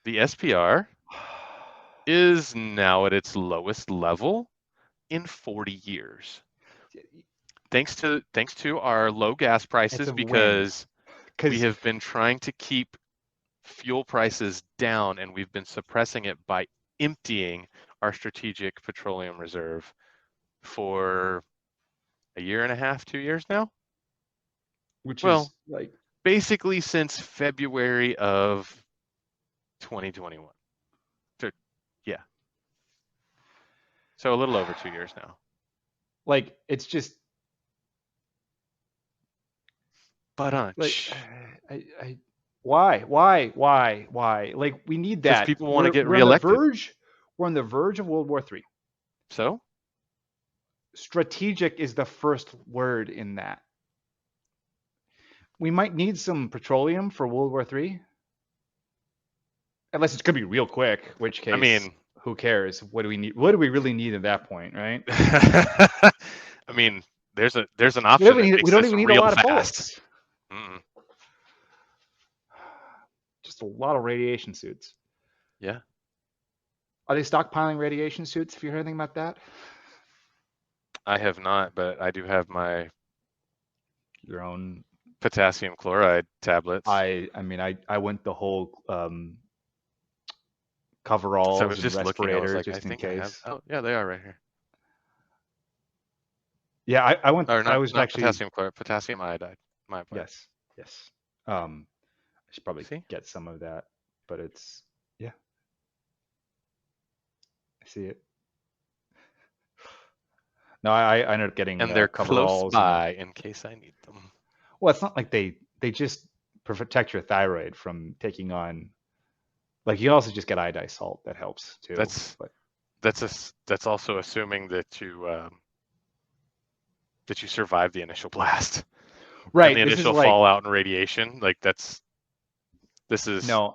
The SPR is now at its lowest level in 40 years. Thanks to our low gas It's prices, a win because we because have been trying to keep fuel prices down, and we've been suppressing it by emptying our Strategic Petroleum Reserve for a year and a half, 2 years now. which Well, is like basically since February of 2021. So, yeah, so a little over 2 years now. it's just But like I why like we need because that. people want to get We're on the reelected. verge. We're on the verge of World War III. So, Strategic is the first word in that. We might need some petroleum for World War III, unless it's gonna be real quick. Which I case, mean, who cares? What do we need? What do we really need at that point, right? I mean, there's an option that We makes don't this even need a real lot of fast. bullets. Mm, Just a lot of radiation suits. yeah, Are they stockpiling radiation suits? Have you heard anything about that? I have not, but I do have my Your own. potassium chloride tablets. I mean, I went the whole So I coveralls was and just looking. I was respirator like, I just in think I have. case. Oh, yeah, they are right here. Yeah, I went. Or I not, was not actually potassium chloride, potassium iodide. My bad. yes, yes. I should probably See? get some of that, but it's yeah. I see it. No, I ended up getting And they're close coveralls and by in case I need them. well, it's not like they just protect your thyroid from taking on. Like you can also just get iodized salt that helps too. That's But that's also assuming that you survive the initial blast and the right, this is initial like fallout and radiation. Like this is. no.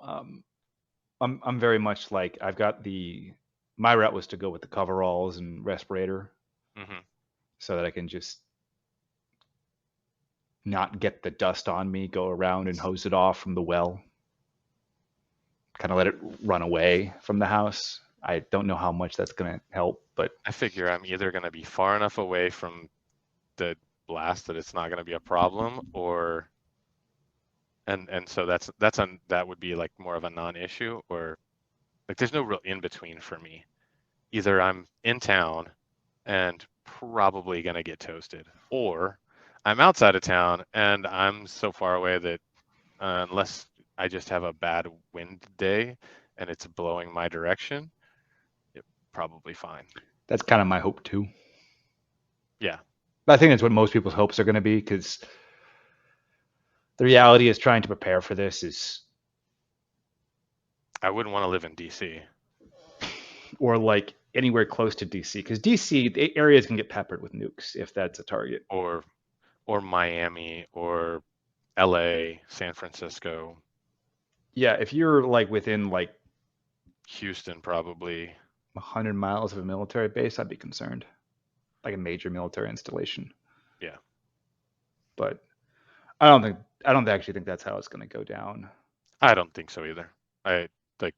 I'm very much like I've got the my route was to go with the coveralls and respirator Mhm. so that I can just not get the dust on me, go around and hose it off from the well, kind of let it run away from the house. I don't know how much that's going to help, but I figure I'm either going to be far enough away from the blast that it's not going to be a problem, or and so that would be like more of a non-issue, or like there's no real in between for me. Either I'm in town and probably going to get toasted, or I'm outside of town and I'm so far away that unless I just have a bad wind day and it's blowing my direction, it probably fine. that's kind of my hope too. Yeah, I think that's what most people's hopes are going to be because the reality is trying to prepare for this is, I wouldn't want to live in DC. or like anywhere close to DC, because DC the areas can get peppered with nukes if that's a target. or or Miami or LA, San Francisco, Yeah, if you're like within like Houston probably. 100 miles of a military base, I'd be concerned, like a major military installation. Yeah. But I don't actually think that's how it's going to go down. I don't think so either. I like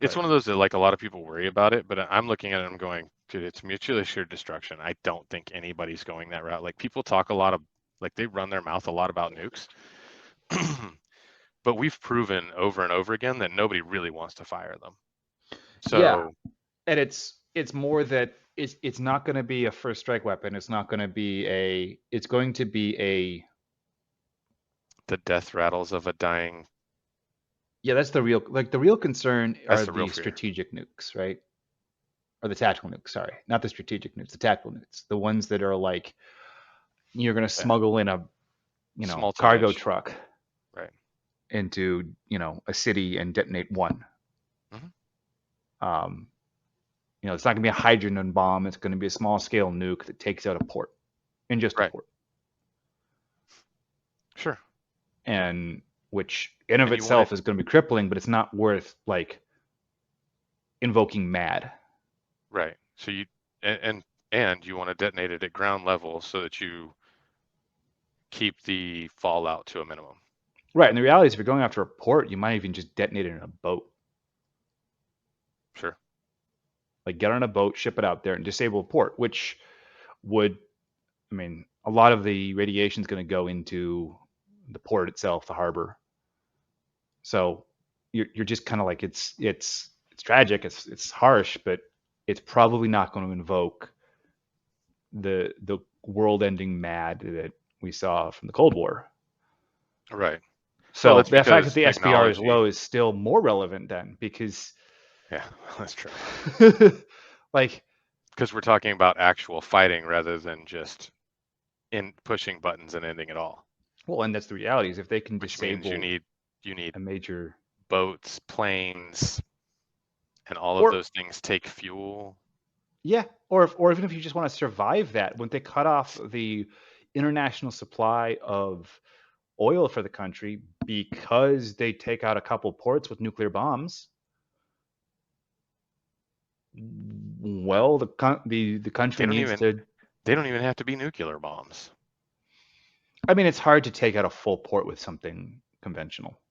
it's But one of those that like a lot of people worry about it, but I'm looking at it and I'm going, dude, it's mutually assured destruction. I don't think anybody's going that route. Like people talk a lot of like they run their mouth a lot about nukes. But we've proven over and over again that nobody really wants to fire them. yeah, So and it's more that it's not going to be a first strike weapon. It's not going to be a. It's going to be a. the death rattles of a dying, Yeah, that's the real concern that's are the real the fear. strategic nukes, right? Or the tactical nukes. Sorry, not the strategic nukes. The tactical nukes, the ones that are like you're going to Yeah. smuggle in a Small cargo tonnage. truck Right. into a city and detonate one. Hmm. Um, it's not going to be a hydrogen bomb. It's going to be a small scale nuke that takes out a port and just a Right. port, Sure. and which in of And you want it itself is going to be crippling, but it's not worth like invoking mad. right. So you and and you want to detonate it at ground level so that you keep the fallout to a minimum. Right. And the reality is, if you're going after a port, you might even just detonate it in a boat. Sure. Like get on a boat, ship it out there, and disable a port, which would, I mean, a lot of the radiation is going to go into the port itself, the harbor. So you're just kind of like it's tragic, it's harsh, but it's probably not going to invoke the world-ending mad that we saw from the Cold War. Right. Well, So that's the fact that because the SPR is technology. low is still more relevant then, because Yeah, that's true. like, Because we're talking about actual fighting rather than just in pushing buttons and ending it all, well, and that's the reality is if they can which means you disable need you need a major, boats, planes, and all of or those things take fuel. yeah, or even if you just want to survive that, when they cut off the international supply of oil for the country because they take out a couple ports with nuclear bombs, well, the country They don't needs even to. they don't even have to be nuclear bombs. I mean, it's hard to take out a full port with something conventional,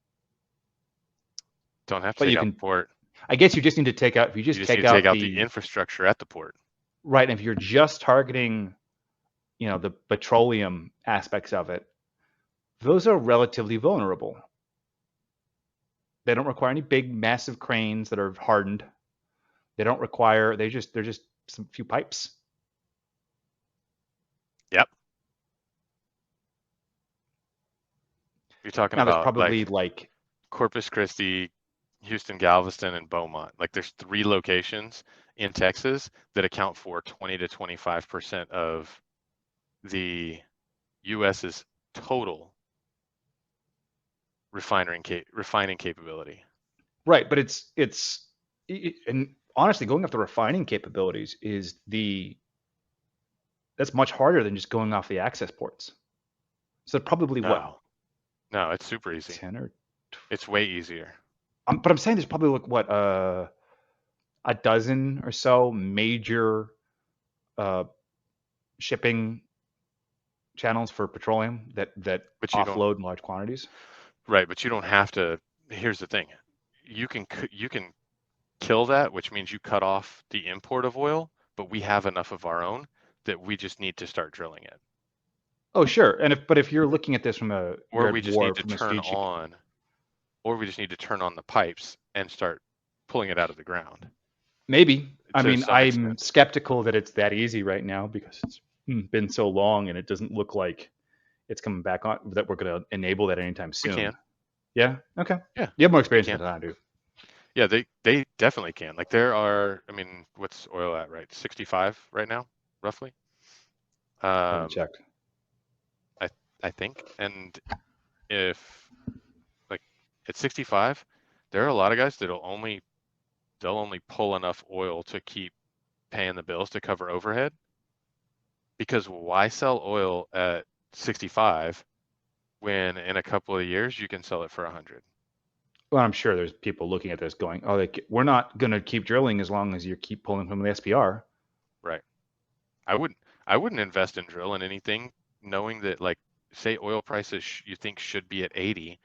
Don't have to but take you out can. the port. I guess you just need to take out. If you You just just need take to take out out the the infrastructure at the port. right, and if you're just targeting, the petroleum aspects of it, those are relatively vulnerable. They don't require any big, massive cranes that are hardened. They don't require. They're just some few pipes. Yep. You're talking Now there's about probably like like Corpus Christi, Houston, Galveston, and Beaumont. Like there's 3 locations in Texas that account for 20 to 25% of the US's total refining capability. right, but and honestly, going after refining capabilities that's much harder than just going off the access ports. So probably what No, no, it's super easy. 10 or It's way easier. but I'm saying there's probably like what a dozen or so major uh, shipping channels for petroleum that But you don't, offload in large quantities. right, but you don't have to. Here's the thing. You can kill that, which means you cut off the import of oil, but we have enough of our own that we just need to start drilling it. Oh, sure. And if you're looking at this Or you're at we just war need to from a turn strategic. on, or we just need to turn on the pipes and start pulling it out of the ground Maybe. I to mean, some I'm extent. skeptical that it's that easy right now because it's been so long and it doesn't look like it's coming back on that we're going to enable that anytime We soon. can. Yeah. Okay. Yeah, You have more we experience with can. it than I do. Yeah, they definitely can. Like there are, I mean, what's oil at, right? 65 right now, roughly. I haven't Um, checked. I I think. And if like at 65, there are a lot of guys they'll only pull enough oil to keep paying the bills to cover overhead. Because why sell oil at 65 when in a couple of years you can sell it for 100? Well, I'm sure there's people looking at this going, "Oh, we're not going to keep drilling as long as you keep pulling from the SPR." Right. I wouldn't I wouldn't invest in drilling anything knowing that like say oil prices you think should be at 80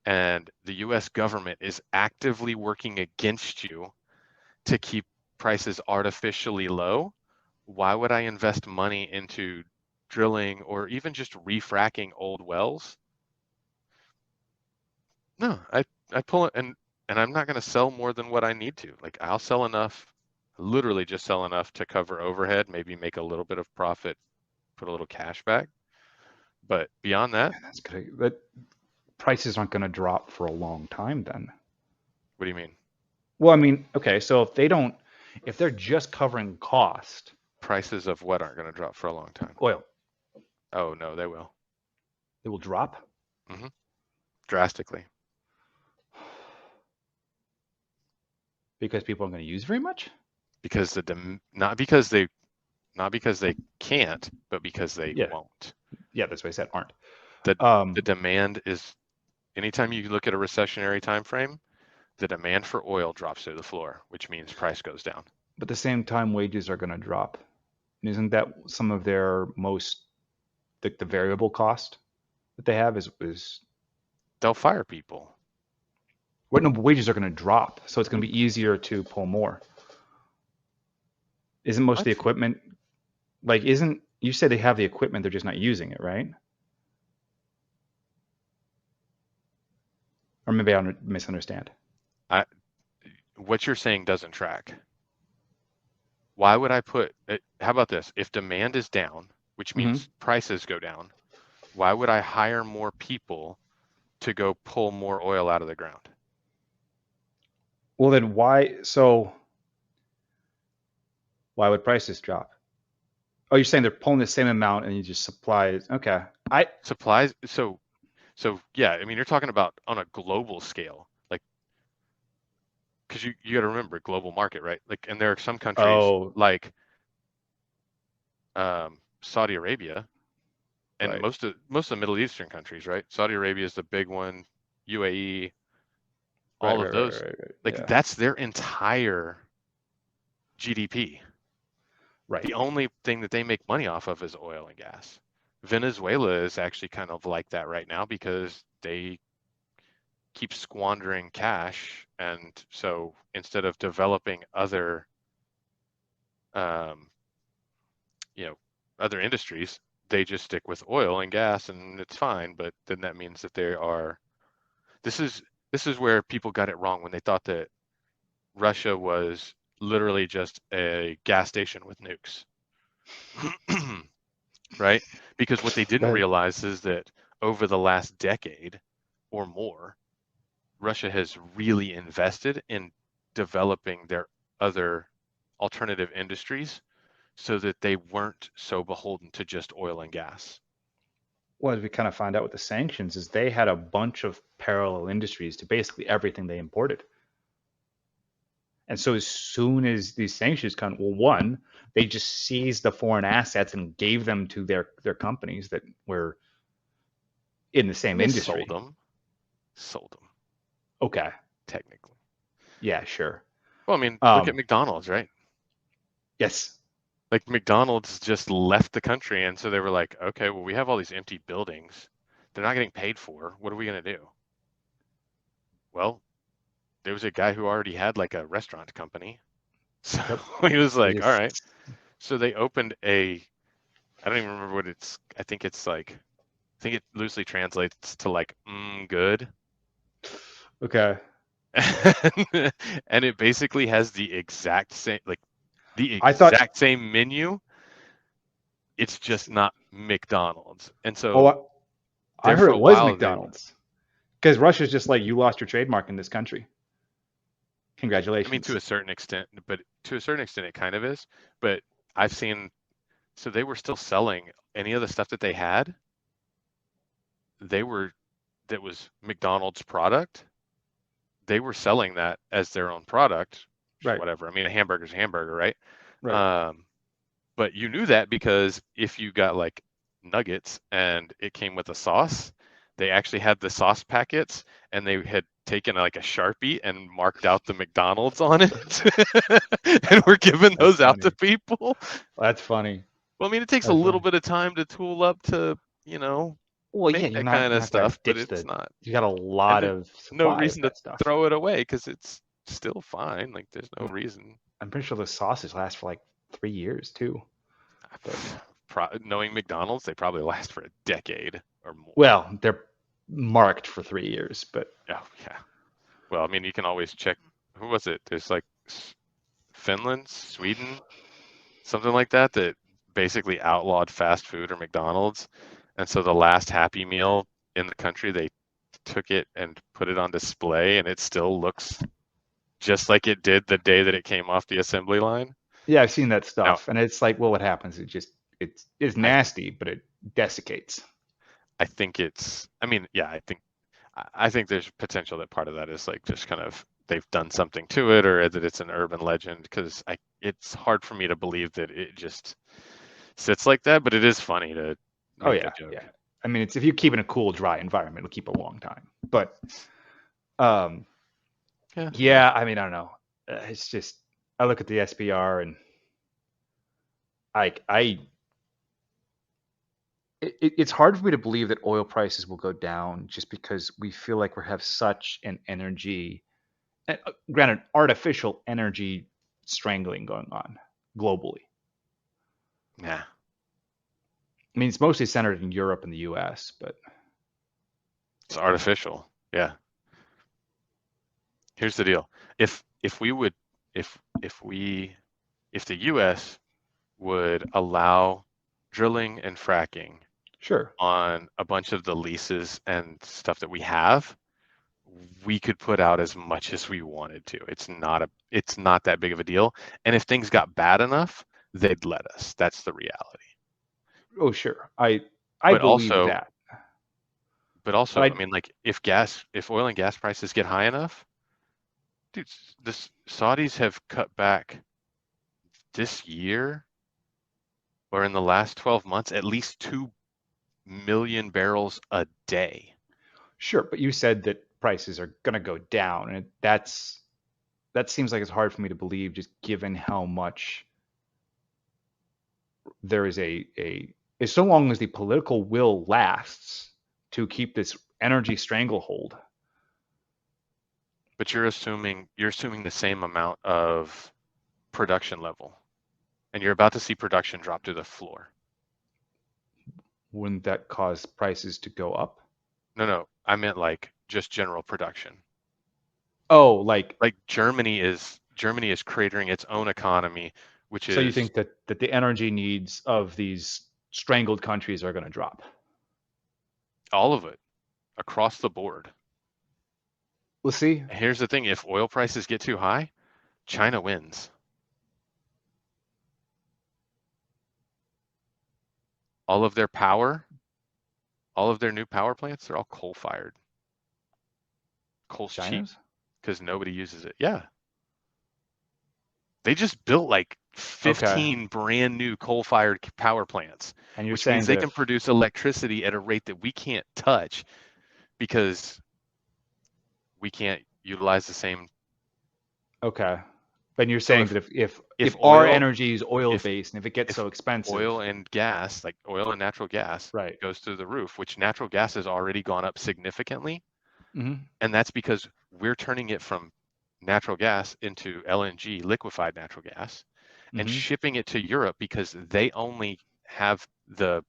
and the US government is actively working against you to keep prices artificially low. Why would I invest money into drilling or even just refracking old wells? No, I pull it and I'm not going to sell more than what I need to. Like I'll sell enough, literally just sell enough to cover overhead, maybe make a little bit of profit, put a little cash back. But beyond that, Man, that's good. But prices aren't going to drop for a long time then. what do you mean? Well, I mean, okay, so if they're just covering cost, Prices of what aren't going to drop for a long time? oil, Oh no, they will. it will drop Hmm. Drastically. because people aren't going to use very much. Because not because they can't, but because they Yeah, won't. yeah, that's what I said. Aren't. The the Um, demand is anytime you look at a recessionary time frame, the demand for oil drops to the floor, which means price goes down. but at the same time, wages are going to drop. And isn't that some of their most the variable cost that they have is They'll fire people. what? No, wages are going to drop, so it's going to be easier to pull more. Isn't most of the What? equipment like isn't you said they have the equipment, they're just not using it, right? Or maybe I misunderstand. I what you're saying doesn't track. Why would I put it, how about this? If demand is down, which Hmm. means prices go down, why would I hire more people to go pull more oil out of the ground? Well, then why would prices drop? Oh, you're saying they're pulling the same amount and you just supply it. Okay. I Supplies, so yeah, I mean you're talking about on a global scale, like because you got to remember global market, right? Like, and there are some countries oh, like Saudi Arabia and right. most of the Middle Eastern countries, right? Saudi Arabia is the big one, UAE, Right, all of right, right, those, right, right. like Yeah. that's their entire GDP. Right. The only thing that they make money off of is oil and gas. Venezuela is actually kind of like that right now because they keep squandering cash, and so instead of developing other, um, you know, other industries, they just stick with oil and gas, and it's fine. But then that means that they are. This is this is where people got it wrong when they thought that Russia was literally just a gas station with nukes. Right? Because what they didn't Right. realize is that over the last decade or more, Russia has really invested in developing their other alternative industries so that they weren't so beholden to just oil and gas. What we kind of find out with the sanctions is they had a bunch of parallel industries to basically everything they imported. And so as soon as these sanctions come, well, one, they just seized the foreign assets and gave them to their companies that were in the I same mean, sold industry. them, sold them Okay. technically. Yeah, sure. Well, I mean, look at Um, McDonald's, right? yes. Like McDonald's just left the country, and so they were like, okay, well, we have all these empty buildings. They're not getting paid for. What are we going to do? Well, there was a guy who already had like a restaurant company. So Yep. he was They like, all right. just So they opened a, I don't even remember what it's, I think it's like, I think it loosely translates to like, good. okay. And it basically has the exact same, like the I thought exact same menu. It's just not McDonald's. And oh so I there heard for it a was while, they were, McDonald's. Because Russia's just like you lost your trademark in this country. I mean, to Congratulations. a certain extent, but to a certain extent, it kind of is. But I've seen, so they were still selling any of the stuff that they had. They were, that was McDonald's product. They were selling that as their own product, Right. whatever. I mean, a hamburger's a hamburger, right? Right. Um, but you knew that because if you got like nuggets and it came with a sauce, they actually had the sauce packets and they had taken like a Sharpie and marked out the McDonald's on it and were giving That's those out to funny. people. That's funny. Well, I mean, it takes a That's little funny. bit of time to tool up to, Well, yeah, make that kind you're of not gonna stuff, but ditch it's the. not. You got a And lot there's of no supply of reason to that stuff. throw it away because it's still fine. Like, there's no reason. I'm pretty sure the sausage lasts for like 3 years too. But Knowing McDonald's, they probably last for a decade or more. well, they're marked for 3 years. But Oh, yeah. Well, I mean, you can always check. Who was it? There's like Finland, Sweden, something like that, that basically outlawed fast food or McDonald's. And so the last Happy Meal in the country, they took it and put it on display, and it still looks just like it did the day that it came off the assembly line. yeah, I've seen that Now, stuff, and it's like, well, what happens? It's I nasty, but it desiccates. I think it's. I mean, yeah, I think there's potential that part of that is like just kind of they've done something to it, or that it's an urban legend. Because it's hard for me to believe that it just sits like that. But it is funny to Oh make the yeah, joke. yeah. I mean, it's if you keep it in a cool, dry environment, it'll keep a long time. But um, Yeah, yeah. yeah, I mean, I don't know. It's just I look at the SPR and I it's hard for me to believe that oil prices will go down just because we feel like we have such an energy, granted, artificial energy strangling going on. globally. Nah, I mean, it's mostly centered in Europe and the U.S., but it's artificial. Yeah. Here's the deal. If we would if we if the US would allow drilling and fracking sure. on a bunch of the leases and stuff that we have, we could put out as much as we wanted to. It's not that big of a deal. And if things got bad enough, they'd let us. That's the reality. Oh, sure. I But believe also, that. but But also, I I mean, like if oil and gas prices get high enough, dude, the Saudis have cut back this year or in the last 12 months at least 2 million barrels a day. sure, but you said that prices are going to go down, and that seems like it's hard for me to believe, just given how much there is a as so long as the political will lasts to keep this energy stranglehold. But you're assuming the same amount of production level, and you're about to see production drop to the floor. Wouldn't that cause prices to go up? No, no, I meant like just general production. Oh, like Like Germany is cratering its own economy, which so you is think that the energy needs of these strangled countries are going to drop? all of it across the board. We'll see. And here's the thing, if oil prices get too high, China wins. All of their power, all of their new power plants, they're all coal-fired. Coal's cheap China's? because nobody uses it. Yeah. They just built like Okay. 15 brand new coal-fired power plants, And you're which means saying they that can if produce electricity at a rate that we can't touch because we can't utilize the same. okay. Then you're So saying that if if our oil energy is oil if based and if it gets if so expensive, oil and gas, like oil and natural gas, right? goes through the roof, which natural gas has already gone up significantly, Hmm. and that's because we're turning it from natural gas into LNG, liquefied natural gas, and Hmm. shipping it to Europe because they only have the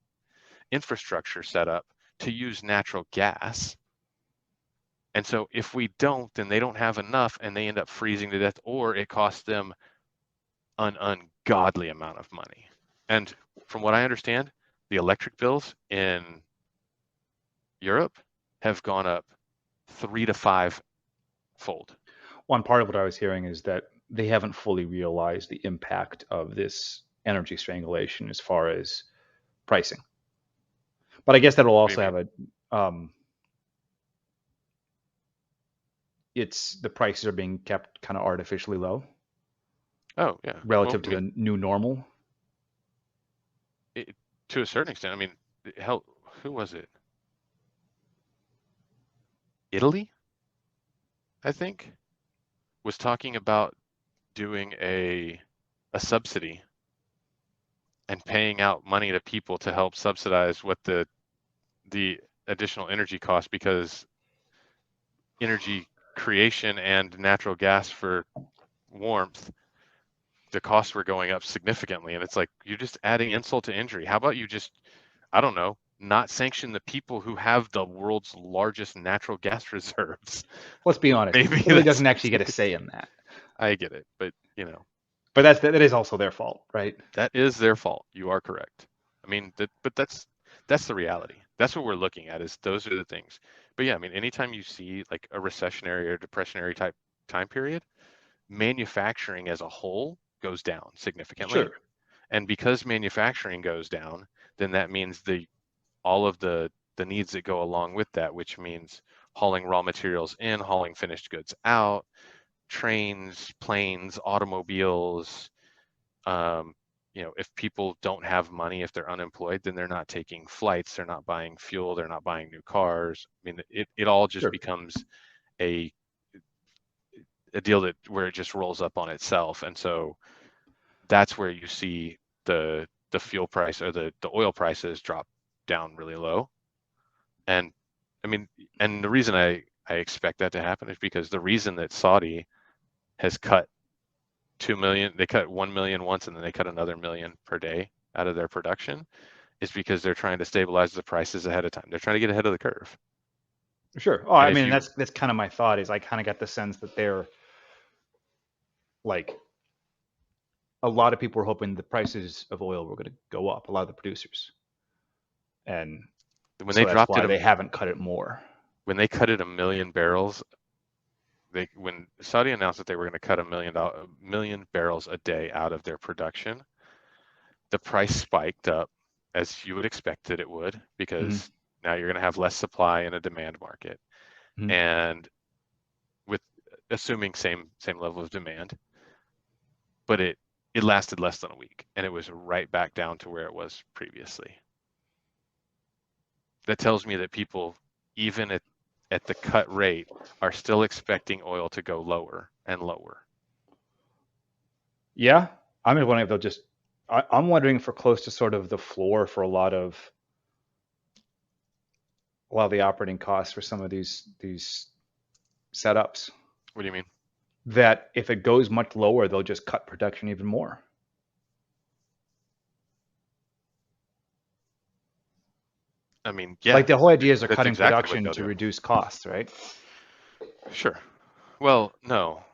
infrastructure set up to use natural gas. And so if we don't, then they don't have enough and they end up freezing to death, or it costs them an ungodly amount of money. And from what I understand, the electric bills in Europe have gone up 3 to 5 fold. One part of what I was hearing is that they haven't fully realized the impact of this energy strangulation as far as pricing. But I guess that'll What do you also mean? have a it's the prices are being kept kind of artificially low Oh, yeah. Well, relative I to mean, the new normal. it, to a certain extent, I mean, hell, who was it? Italy, I think, was talking about doing a subsidy and paying out money to people to help subsidize what the additional energy cost because energy creation and natural gas for warmth, the costs were going up significantly. And it's like you're just adding insult to injury. How about you just, I don't know, not sanction the people who have the world's largest natural gas reserves? Let's be honest, Maybe Italy that's, doesn't actually get a say in that, I get it, but but that is also their fault, right? that is their fault. You are correct. I mean, but that's the reality. That's what we're looking at is those are the things. But yeah, I mean, anytime you see like a recessionary or depressionary type time period, manufacturing as a whole goes down significantly. Sure, And because manufacturing goes down, then that means all of the needs that go along with that, which means hauling raw materials in, hauling finished goods out, trains, planes, automobiles, um, if people don't have money, if they're unemployed, then they're not taking flights, they're not buying fuel, they're not buying new cars. I mean, it all just sure. becomes a a deal that where it just rolls up on itself. And so that's where you see the fuel price or the oil prices drop down really low. And I mean, and the reason I expect that to happen is because the reason that Saudi has cut 2 million, they cut 1 million once and then they cut another million per day out of their production, is because they're trying to stabilize the prices ahead of time. They're trying to get ahead of the curve. Sure. Oh, And I if mean, you, that's kind of my thought. Is I kind of got the sense that they're like a lot of people were hoping the prices of oil were going to go up. A lot of the producers, and when so they that's dropped it, why they haven't cut it more. when they cut it 1 million barrels, when Saudi announced that they were going to cut a million barrels a day out of their production, the price spiked up as you would expect that it would, Mm-hmm. because now you're going to have less supply in a demand market. Mm-hmm. And with assuming same level of demand, but it lasted less than a week and it was right back down to where it was previously. That tells me that people, even at the cut rate, are still expecting oil to go lower and lower. Yeah, I'm just wondering if they'll just. I'm wondering if we're close to sort of the floor for a lot of the operating costs for some of these setups. What do you mean? That if it goes much lower, they'll just cut production even more. I mean, Like yeah, the whole idea is they're that's cutting exactly what production they'll to do. reduce costs, right? Sure. Well, no,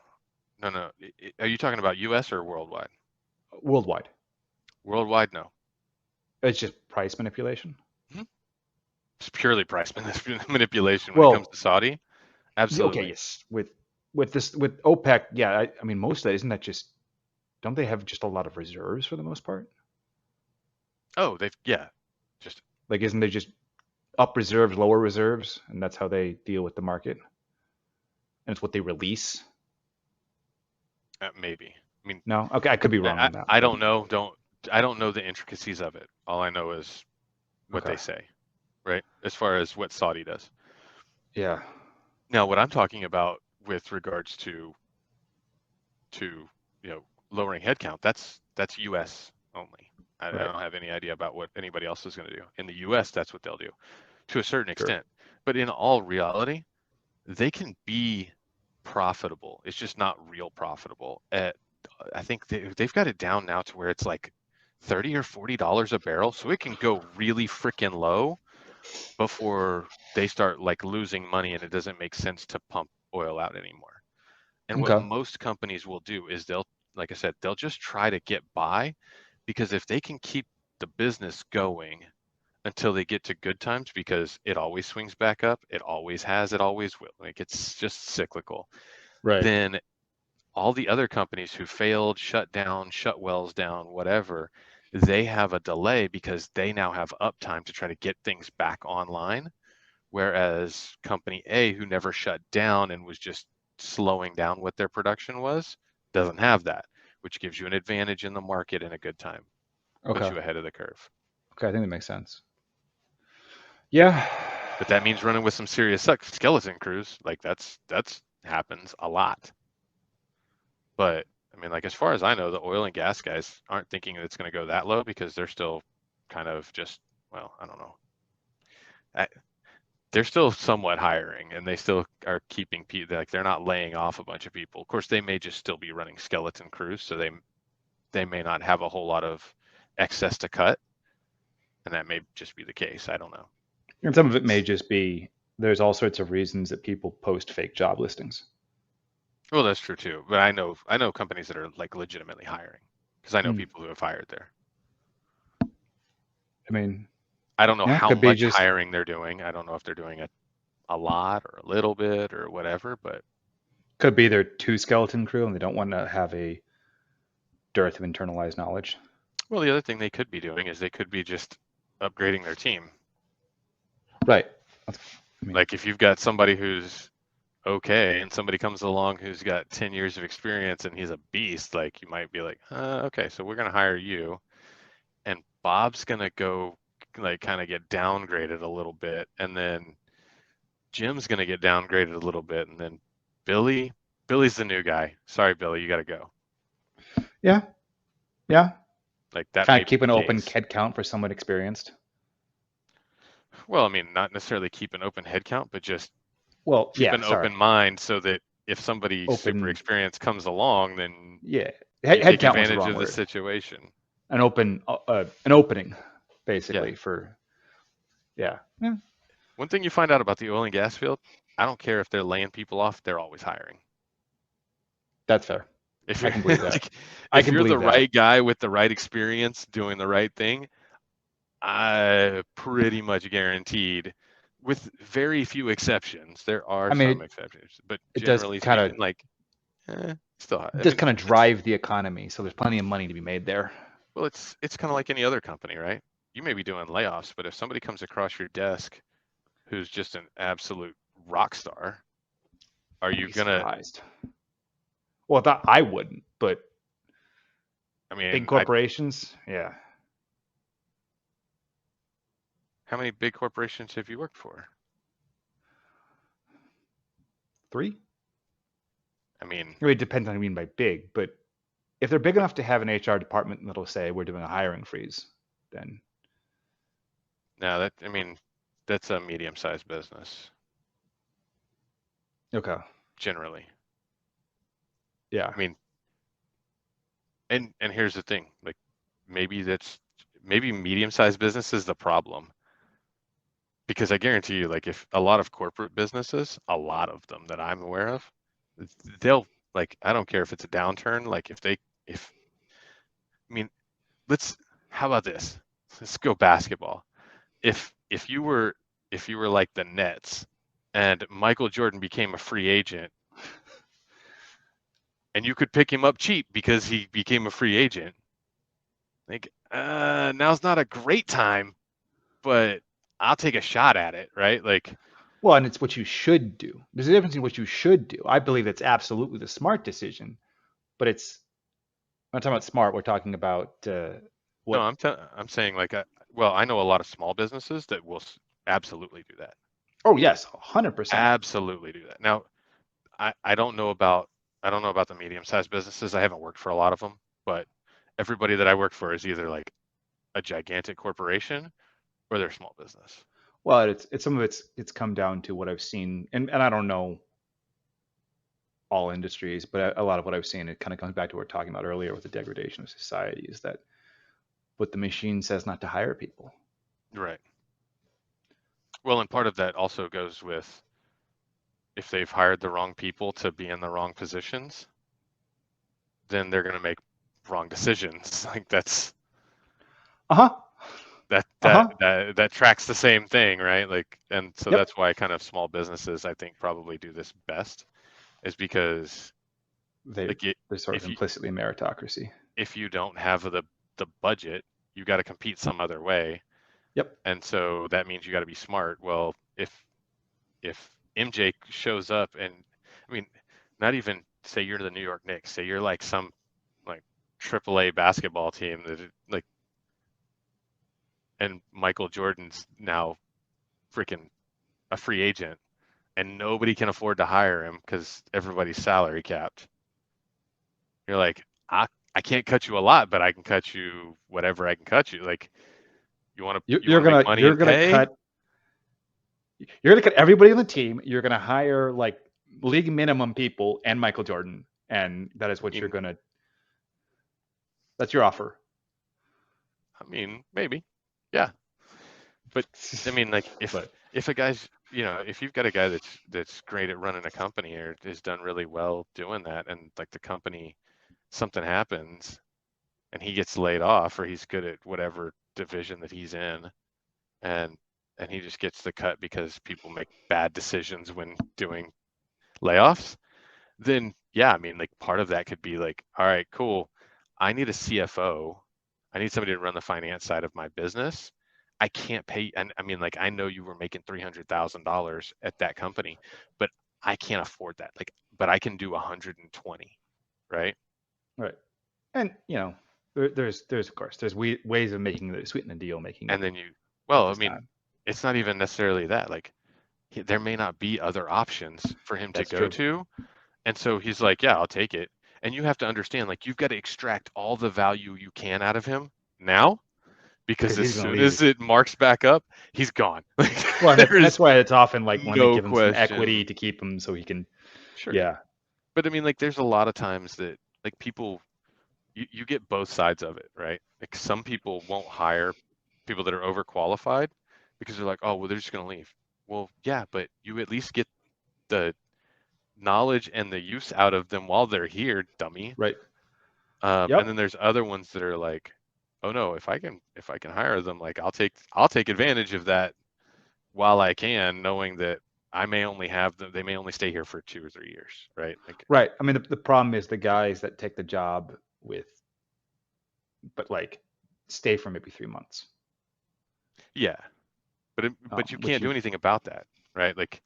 no, no. Are you talking about US or worldwide? Worldwide. Worldwide, no. It's just price manipulation. Mhm. It's purely price manipulation when it comes Well, to Saudi. okay, Absolutely. yes. With OPEC, yeah. I mean, most of that isn't that just don't they have just a lot of reserves for the most part? Oh, yeah, just Like, isn't there just up reserves, lower reserves, and that's how they deal with the market, and it's what they release? maybe. I mean, No, okay, I could be wrong on that, I but don't know. I don't know the intricacies of it. All I know is what okay, they say, right? As far as what Saudi does. yeah, Now, what I'm talking about with regards to lowering headcount, that's U.S. only. I right, don't have any idea about what anybody else is going to do. In the U.S., that's what they'll do to a certain sure, extent. But in all reality, they can be profitable. It's just not real profitable. I think they've got it down now to where it's like $30 or $40 a barrel, so it can go really freaking low before they start like losing money and it doesn't make sense to pump oil out anymore. And what okay, most companies will do is they'll, like I said, they'll just try to get by, because if they can keep the business going until they get to good times, because it always swings back up, it always has, it always will. Like, it's just cyclical. right, Then all the other companies who failed, shut down, shut wells down, whatever, they have a delay because they now have uptime to try to get things back online. Whereas company A, who never shut down and was just slowing down what their production was, doesn't have that, which gives you an advantage in the market in a good time, puts okay, you ahead of the curve. okay. I think that makes sense. Yeah, But that means running with some serious skeleton crews. Like, that's happens a lot. But I mean, like, as far as I know, the oil and gas guys aren't thinking that it's going to go that low, because they're still kind of just, well, I don't know. I, they're still somewhat hiring, and they still are keeping people, like, they're not laying off a bunch of people. Of course, they may just still be running skeleton crews, so they may not have a whole lot of excess to cut, and that may just be the case. I don't know. and some of it may just be there's all sorts of reasons that people post fake job listings. Well, that's true too. But I know companies that are like legitimately hiring, because I know Hmm. people who have hired there. I mean, I don't know yeah, how could be much just hiring they're doing. I don't know if they're doing a lot or a little bit or whatever, but could be they're too skeleton crew and they don't want to have a dearth of internalized knowledge. well, the other thing they could be doing is they could be just upgrading their team. Right. That's, I mean, Like, if you've got somebody who's okay and somebody comes along who's got 10 years of experience and he's a beast, like, you might be like, okay, so we're going to hire you, and Bob's going to go, like, kind of get downgraded a little bit, and then Jim's going to get downgraded a little bit, and then Billy's the new guy. Sorry, Billy, you got to go. yeah, yeah. Like, that Kind may of be keep the an open case. head count for someone experienced. Well, I mean, not necessarily keep an open head count, but just Well, keep yeah, an sorry. open mind, so that if somebody super Open, experienced comes along, then yeah. You take Headcount was the advantage wrong of the word. situation. An opening, Yeah. basically for yeah. One thing you find out about the oil and gas field, I don't care if they're laying people off, they're always hiring. That's fair. If I you're can believe that. like, I if can you're the believe that. right guy with the right experience doing the right thing, I pretty much guaranteed, with very few exceptions. There are I mean, some exceptions, but it does generally kind of speaking, like, still, I does mean, kind of it's drive the economy, so there's plenty of money to be made there. well, it's kind of like any other company, right? You may be doing layoffs, but if somebody comes across your desk who's just an absolute rock star, are I'd you be gonna? surprised. Well, I wouldn't, but I big mean, corporations, yeah, how many big corporations have you worked for? 3. I mean, It really depends on what you mean by big, but if they're big but enough to have an HR department that'll say we're doing a hiring freeze, then no, I mean, that's a medium-sized business okay, generally. yeah, I mean, and here's the thing, like maybe medium-sized business is the problem because I guarantee you, like if a lot of corporate businesses, a lot of them that I'm aware of, they'll like I don't care if it's a downturn, like if I mean, let's how about this? Let's go basketball. If you were like the Nets and Michael Jordan became a free agent and you could pick him up cheap because he became a free agent, like now's not a great time, but I'll take a shot at it, right? Like well, and it's what you should do. There's a difference in what you should do. I believe it's absolutely the smart decision, but it's I'm not talking about smart. We're talking about no, what. I'm saying like well, I know a lot of small businesses that will absolutely do that. Oh yes, 100%. Absolutely do that. Now, I don't know about the medium-sized businesses. I haven't worked for a lot of them, but everybody that I work for is either like a gigantic corporation or they're a small business. Well, it's some of it's come down to what I've seen, and I don't know all industries, but a lot of what I've seen, it kind of comes back to what we were talking about earlier with the degradation of society, is that what the machine says not to hire people. Right. Well, and part of that also goes with if they've hired the wrong people to be in the wrong positions, then they're going to make wrong decisions. Like Uh huh. Uh huh. that tracks the same thing, right? Like, and so Yep. that's why kind of small businesses I think probably do this best is because They like it, they're sort of if you implicitly meritocracy. if you don't have the budget, you got to compete some other way, Yep. and so that means you got to be smart. Well, if MJ shows up and I mean, not even say you're the New York Knicks, say you're like some like AAA basketball team that like and Michael Jordan's now freaking a free agent and nobody can afford to hire him because everybody's salary capped. You're like, I can't cut you a lot, but I can cut you whatever I can cut you. Like you You're want to make gonna money you're and gonna pay? cut you're gonna cut everybody on the team. You're gonna hire like league minimum people and Michael Jordan, and that is I what you're mean, gonna. That's your offer. maybe. Yeah. But I mean, like But if a guy's, if you've got a guy that's great at running a company or has done really well doing that, and like the company, something happens and he gets laid off, or he's good at whatever division that he's in, and he just gets the cut because people make bad decisions when doing layoffs, then yeah, I mean, like part of that could be like, all right, cool. I need a CFO. I need somebody to run the finance side of my business. I can't pay, and I mean, like I know you were making $300,000 at that company, but I can't afford that. Like, but I can do 120, right? right, and there's of course there's ways of making the sweeten the deal, making And it then worth well, I his mean, time. it's not even necessarily that. Like, there may not be other options for him to That's go true. to. And so he's like, yeah, I'll take it. And you have to understand, like, you've got to extract all the value you can out of him now, because Because as he's gonna soon leave. as it marks back up, he's gone. Like, Well, and there that's is why it's often like when they no give him some question. equity to keep him so he can. Sure. Yeah. But I mean, like, there's a lot of times that, like, people, you get both sides of it, right? Like some people won't hire people that are overqualified because they're like, oh, well, they're just going to leave. Well, yeah, but you at least get the knowledge and the use out of them while they're here, dummy. Right. And then Yep. there's other ones that are like, oh no, if I can hire them, like I'll take advantage of that while I can, knowing that I may only have them, they may only stay here for 2 or 3 years, right? Like, Right. I mean, the problem is the guys that take the job with, but like stay for maybe 3 months, yeah, but you which can't do you, anything about that, right? Like,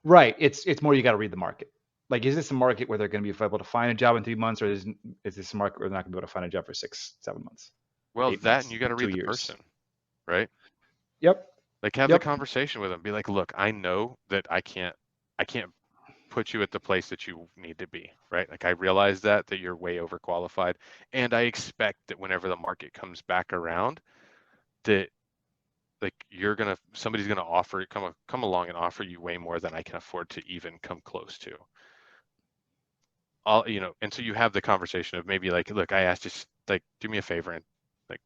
right. It's more you got to read the market. Like, is this a market where they're going to be able to find a job in 3 months, or is this a market where they're not going to be able to find a job for 6, 7 months, well, eight that and months, you got to two read the years? person, right? Yep. Like have the Yep. conversation with them. Be like, look, I know that I can't put you at the place that you need to be, right? Like I realize that you're way overqualified, and I expect that whenever the market comes back around, that like somebody's gonna come along and offer you way more than I can afford to even come close to. And so you have the conversation of maybe like, look, I asked, just like do me a favor and like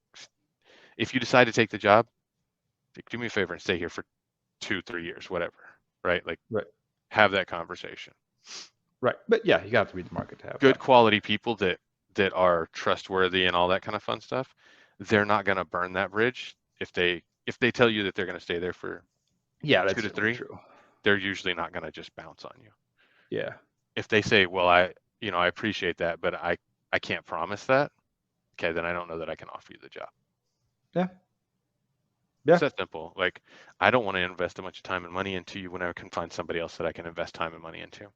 if you decide to take the job, like, do me a favor and stay here for 2, 3 years, whatever, right? Like Right. have that conversation. Right. But yeah, you got to read the market to have Good that. quality people that are trustworthy and all that kind of fun stuff, they're not going to burn that bridge if they tell you that they're going to stay there for Yeah, two that's to certainly three. true. They're usually not going to just bounce on you. Yeah. If they say, well, I appreciate that, but I can't promise that. Okay, then I don't know that I can offer you the job. Yeah. It's Yeah. that simple. Like I don't want to invest a bunch of time and money into you when I can find somebody else that I can invest time and money into.